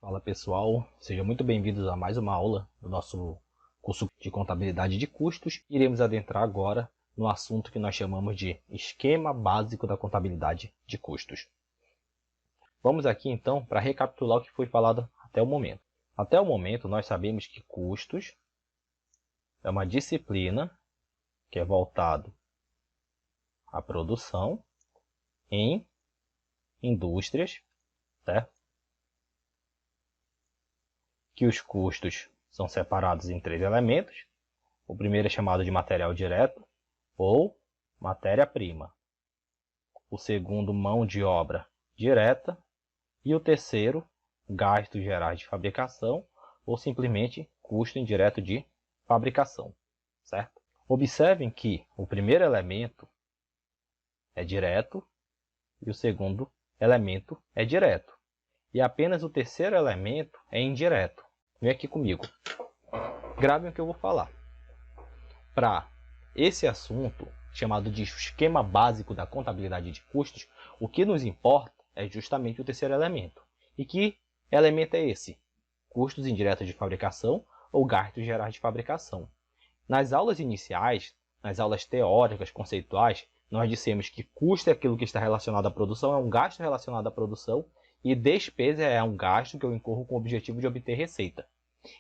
Fala pessoal, sejam muito bem-vindos a mais uma aula do nosso curso de contabilidade de custos. Iremos adentrar agora no assunto que nós chamamos de esquema básico da contabilidade de custos. Vamos aqui então para recapitular o que foi falado até o momento. Até o momento nós sabemos que custos é uma disciplina que é voltado à produção em indústrias, certo? Que os custos são separados em três elementos. O primeiro é chamado de material direto ou matéria-prima. O segundo, mão de obra direta. E o terceiro, gastos gerais de fabricação ou simplesmente custo indireto de fabricação, certo? Observem que o primeiro elemento é direto e o segundo elemento é direto. E apenas o terceiro elemento é indireto. Vem aqui comigo. Gravem o que eu vou falar. Para esse assunto, chamado de esquema básico da contabilidade de custos, o que nos importa é justamente o terceiro elemento. E que elemento é esse? Custos indiretos de fabricação ou gastos gerais de fabricação. Nas aulas iniciais, nas aulas teóricas, conceituais, nós dissemos que custo é aquilo que está relacionado à produção, é um gasto relacionado à produção, e despesa é um gasto que eu incorro com o objetivo de obter receita.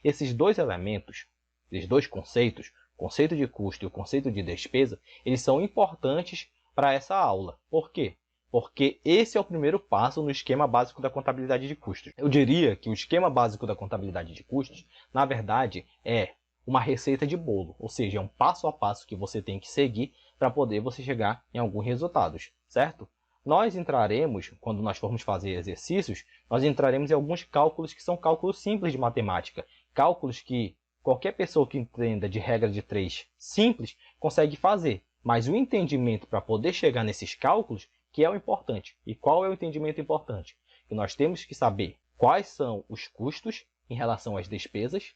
Esses dois elementos, esses dois conceitos, o conceito de custo e o conceito de despesa, eles são importantes para essa aula. Por quê? Porque esse é o primeiro passo no esquema básico da contabilidade de custos. Eu diria que o esquema básico da contabilidade de custos, na verdade, é uma receita de bolo, ou seja, é um passo a passo que você tem que seguir para poder você chegar em alguns resultados, certo? Nós entraremos, quando nós formos fazer exercícios, nós entraremos em alguns cálculos que são cálculos simples de matemática. Cálculos que qualquer pessoa que entenda de regra de 3 simples consegue fazer. Mas o entendimento para poder chegar nesses cálculos que é o importante. E qual é o entendimento importante? Que nós temos que saber quais são os custos em relação às despesas,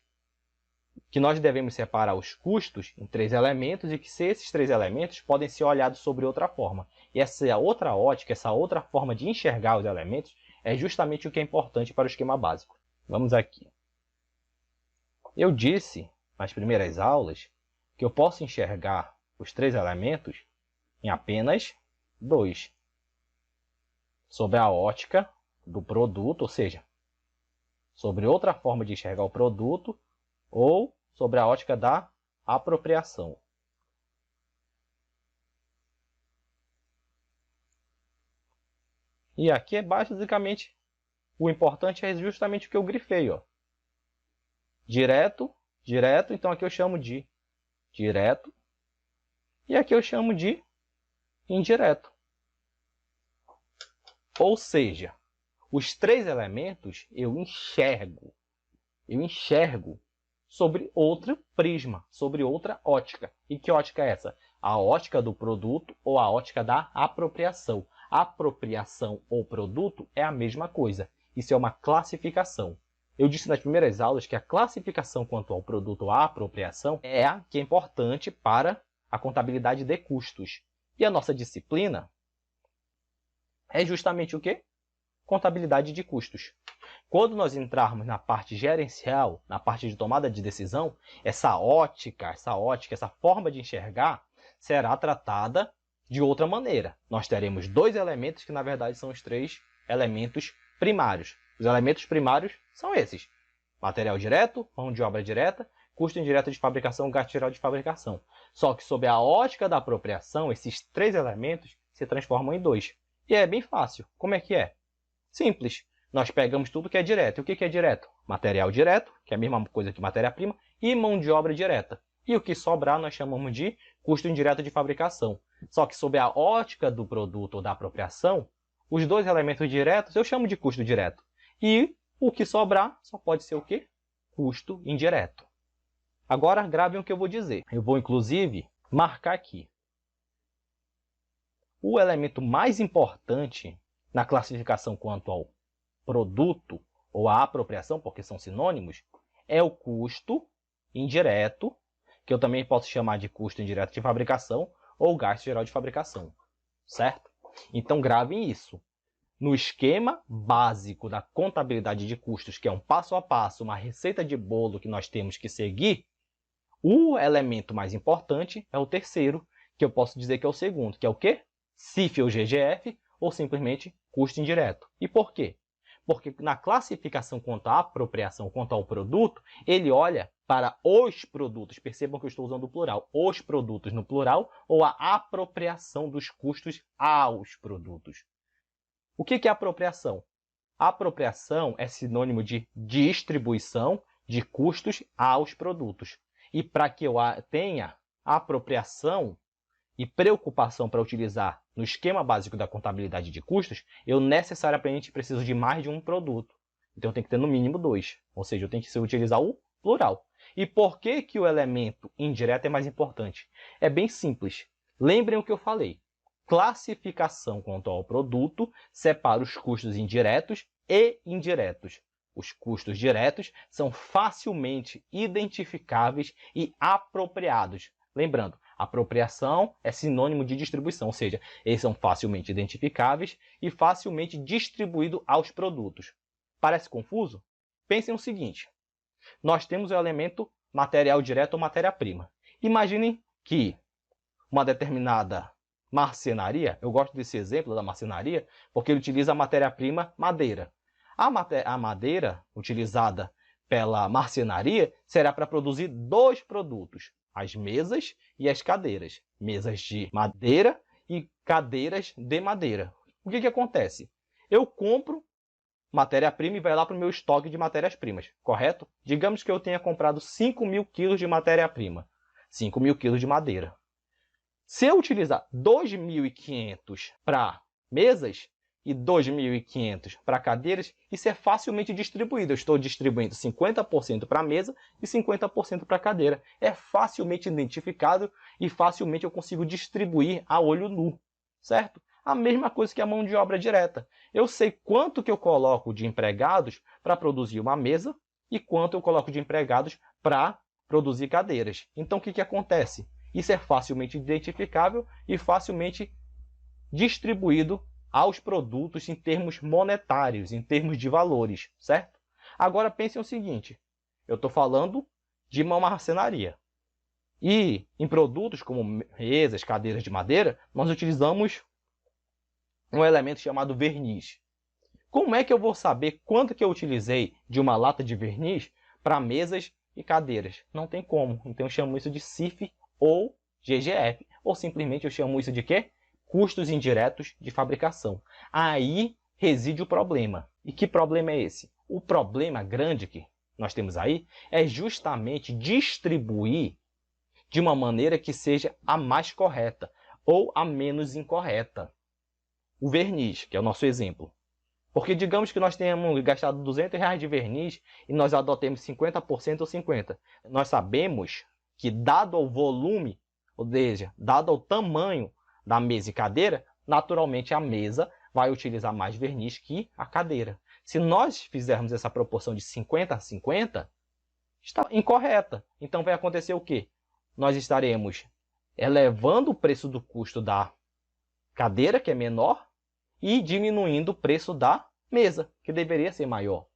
que nós devemos separar os custos em três elementos e que esses três elementos podem ser olhados sobre outra forma. E essa outra ótica, essa outra forma de enxergar os elementos é justamente o que é importante para o esquema básico. Vamos aqui. Eu disse nas primeiras aulas que eu posso enxergar os três elementos em apenas dois. Sob a ótica do produto, ou seja, sobre outra forma de enxergar o produto, ou sobre a ótica da apropriação. E aqui é basicamente, o importante é justamente o que eu grifei, ó. Direto, direto, então aqui eu chamo de direto, e aqui eu chamo de indireto. Ou seja, os três elementos eu enxergo sobre outro prisma, sobre outra ótica. E que ótica é essa? A ótica do produto ou a ótica da apropriação. Apropriação ou produto é a mesma coisa. Isso é uma classificação. Eu disse nas primeiras aulas que a classificação quanto ao produto ou à apropriação é a que é importante para a contabilidade de custos. E a nossa disciplina é justamente o quê? Contabilidade de custos. Quando nós entrarmos na parte gerencial, na parte de tomada de decisão, essa ótica, essa forma de enxergar será tratada de outra maneira. Nós teremos dois elementos que, na verdade, são os três elementos primários. Os elementos primários são esses: material direto, mão de obra direta, custo indireto de fabricação, gasto geral de fabricação. Só que, sob a ótica da apropriação, esses três elementos se transformam em dois. E é bem fácil. Como é que é? Simples. Nós pegamos tudo que é direto. E o que é direto? Material direto, que é a mesma coisa que matéria-prima, e mão de obra direta. E o que sobrar nós chamamos de custo indireto de fabricação. Só que sob a ótica do produto ou da apropriação, os dois elementos diretos eu chamo de custo direto. E o que sobrar só pode ser o quê? Custo indireto. Agora gravem o que eu vou dizer. Eu vou inclusive marcar aqui. O elemento mais importante na classificação quanto ao produto ou a apropriação, porque são sinônimos, é o custo indireto, que eu também posso chamar de custo indireto de fabricação ou gasto geral de fabricação, certo? Então gravem isso. no esquema básico da contabilidade de custos, que é um passo a passo, uma receita de bolo que nós temos que seguir, o elemento mais importante é o terceiro, que eu posso dizer que é o segundo, que é o quê? CIF ou GGF, ou simplesmente custo indireto. E por quê? Porque na classificação quanto à apropriação, quanto ao produto, ele olha para os produtos. Percebam que eu estou usando o plural. Os produtos no plural, ou a apropriação dos custos aos produtos. O que é apropriação? Apropriação é sinônimo de distribuição de custos aos produtos. E para que eu tenha apropriação e preocupação para utilizar no esquema básico da contabilidade de custos, eu necessariamente preciso de mais de um produto. Então, eu tenho que ter no mínimo 2. Ou seja, eu tenho que utilizar o plural. E por que o elemento indireto é mais importante? É bem simples. Lembrem o que eu falei. Classificação quanto ao produto separa os custos indiretos e indiretos. Os custos diretos são facilmente identificáveis e apropriados. Lembrando, apropriação é sinônimo de distribuição, ou seja, eles são facilmente identificáveis e facilmente distribuídos aos produtos. Parece confuso? Pensem o seguinte, nós temos o elemento material direto ou matéria-prima. Imaginem que uma determinada marcenaria, eu gosto desse exemplo da marcenaria, porque ele utiliza a matéria-prima madeira. A madeira utilizada pela marcenaria será para produzir 2 produtos, as mesas e as cadeiras. Mesas de madeira e cadeiras de madeira. O que acontece? Eu compro matéria-prima e vai lá para o meu estoque de matérias-primas, correto? Digamos que eu tenha comprado 5.000 quilos de matéria-prima, 5.000 quilos de madeira. Se eu utilizar 2.500 para mesas e 2.500 para cadeiras, isso é facilmente distribuído. Eu estou distribuindo 50% para a mesa e 50% para a cadeira. É facilmente identificado e facilmente eu consigo distribuir a olho nu, certo? A mesma coisa que a mão de obra direta. Eu sei quanto que eu coloco de empregados para produzir uma mesa e quanto eu coloco de empregados para produzir cadeiras. Então, o que acontece? Isso é facilmente identificável e facilmente distribuído aos produtos em termos monetários, em termos de valores, certo? Agora pensem o seguinte, eu estou falando de uma marcenaria. E em produtos como mesas, cadeiras de madeira, nós utilizamos um elemento chamado verniz. Como é que eu vou saber quanto que eu utilizei de uma lata de verniz para mesas e cadeiras? Não tem como. Então eu chamo isso de CIF ou GGF. Ou simplesmente eu chamo isso de quê? Custos indiretos de fabricação. Aí reside o problema. E que problema é esse? O problema grande que nós temos aí é justamente distribuir de uma maneira que seja a mais correta ou a menos incorreta. O verniz, que é o nosso exemplo. Porque digamos que nós tenhamos gastado R$200 de verniz e nós adotemos 50% ou 50%. Nós sabemos que dado o volume, ou seja, dado o tamanho da mesa e cadeira, naturalmente a mesa vai utilizar mais verniz que a cadeira. Se nós fizermos essa proporção de 50 a 50, está incorreta. Então vai acontecer o quê? Nós estaremos elevando o preço do custo da cadeira, que é menor, e diminuindo o preço da mesa, que deveria ser maior.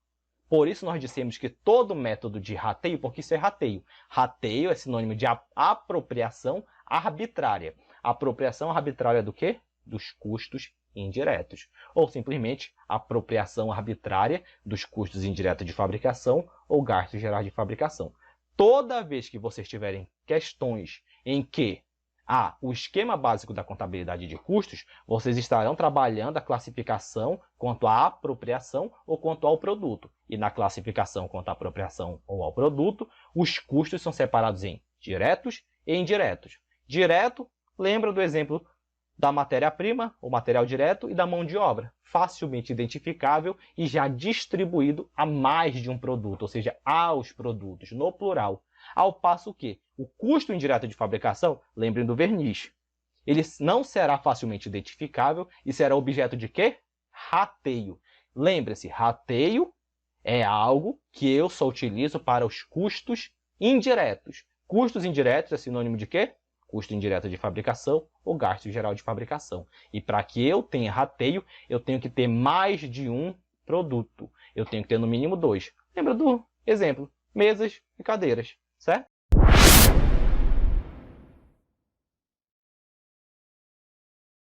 Por isso nós dissemos que todo método de rateio, porque isso é rateio. Rateio é sinônimo de apropriação arbitrária. Apropriação arbitrária do quê? Dos custos indiretos. Ou simplesmente apropriação arbitrária dos custos indiretos de fabricação ou gastos gerais de fabricação. Toda vez que vocês tiverem questões em que o esquema básico da contabilidade de custos, vocês estarão trabalhando a classificação quanto à apropriação ou quanto ao produto. E na classificação quanto à apropriação ou ao produto, os custos são separados em diretos e indiretos. Direto, lembra do exemplo da matéria-prima, ou material direto, e da mão de obra, facilmente identificável e já distribuído a mais de um produto, ou seja, aos produtos, no plural. Ao passo que o custo indireto de fabricação, lembrem do verniz, ele não será facilmente identificável e será objeto de quê? Rateio. Lembre-se, rateio é algo que eu só utilizo para os custos indiretos. Custos indiretos é sinônimo de quê? custo indireto de fabricação ou gasto geral de fabricação. E para que eu tenha rateio, eu tenho que ter mais de um produto. Eu tenho que ter no mínimo 2. Lembra do exemplo? Mesas e cadeiras, certo?